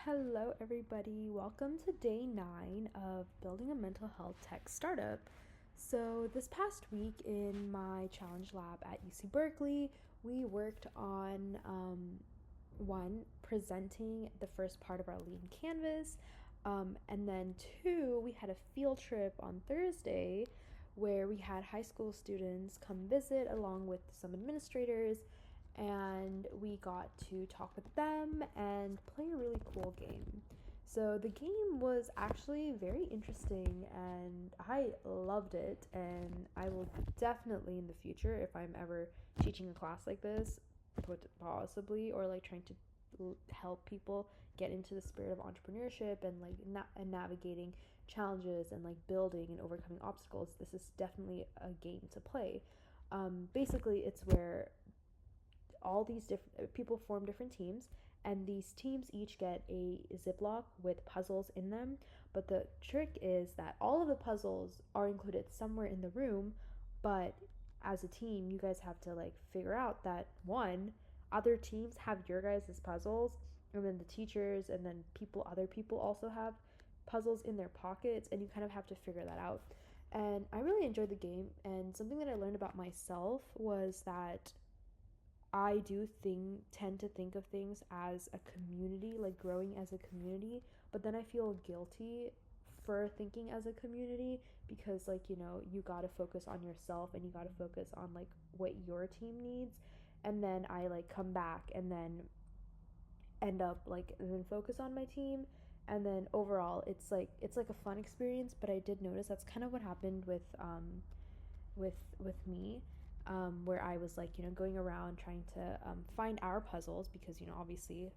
Hello, everybody. Welcome to day 9 of building a mental health tech startup. So, this past week in my challenge lab at UC Berkeley, we worked on one, presenting the first part of our lean canvas, and then two, we had a field trip on Thursday where we had high school students come visit along with some administrators, and we got to talk with them and play a really cool game. So the game was actually very interesting and I loved it, and I will definitely in the future, if I'm ever teaching a class like this, possibly, or like trying to help people get into the spirit of entrepreneurship and like and navigating challenges and like building and overcoming obstacles, this is definitely a game to play. Basically, it's where all these different people form different teams, and these teams each get a ziploc with puzzles in them. But the trick is that all of the puzzles are included somewhere in the room, but as a team you guys have to like figure out that one, other teams have your guys' puzzles, and then the teachers and then other people also have puzzles in their pockets, and you kind of have to figure that out. And I really enjoyed the game, and something that I learned about myself was that I do tend to think of things as a community, like growing as a community, but then I feel guilty for thinking as a community because, like, you got to focus on yourself and you got to focus on like what your team needs, and then I like come back and then end up like and then focus on my team, and then overall it's like a fun experience. But I did notice that's kind of what happened with me, where I was like, going around trying to find our puzzles because, obviously,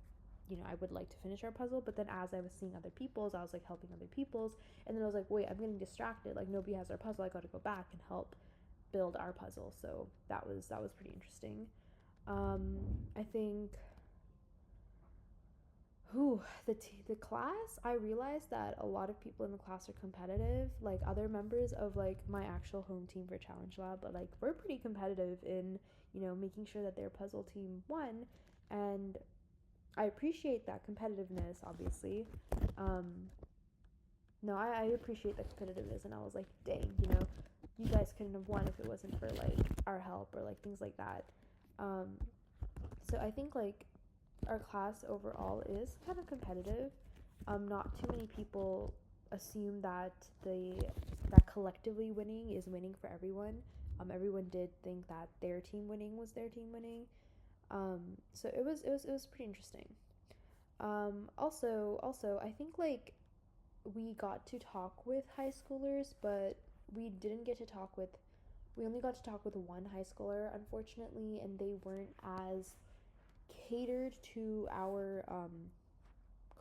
I would like to finish our puzzle. But then as I was seeing other people's, I was like helping other people's. And then I was like, wait, I'm getting distracted. Like nobody has our puzzle. I got to go back and help build our puzzle. So that was pretty interesting. I think the class, I realized that a lot of people in the class are competitive, like other members of like my actual home team for Challenge Lab, but like we're pretty competitive in, making sure that their puzzle team won. And I appreciate that competitiveness, obviously. Um, no, I appreciate the competitiveness, and I was like, dang, you guys couldn't have won if it wasn't for like our help or like things like that. Um, so I think like our class overall is kind of competitive. Not too many people assume that collectively winning is winning for everyone. Everyone did think that their team winning was their team winning. So it was pretty interesting. Also, I think like we got to talk with high schoolers, but we didn't get to talk with. We only got to talk with one high schooler, unfortunately, and they weren't as catered to our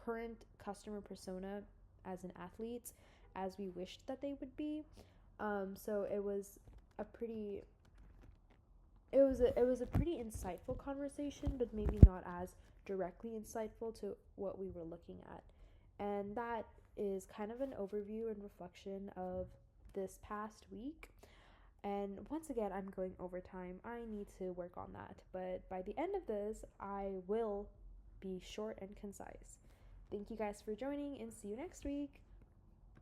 current customer persona as an athlete as we wished that they would be. So it was a pretty it was a pretty insightful conversation, but maybe not as directly insightful to what we were looking at. And that is kind of an overview and reflection of this past week. And once again, I'm going overtime. I need to work on that. But by the end of this, I will be short and concise. Thank you guys for joining, and see you next week.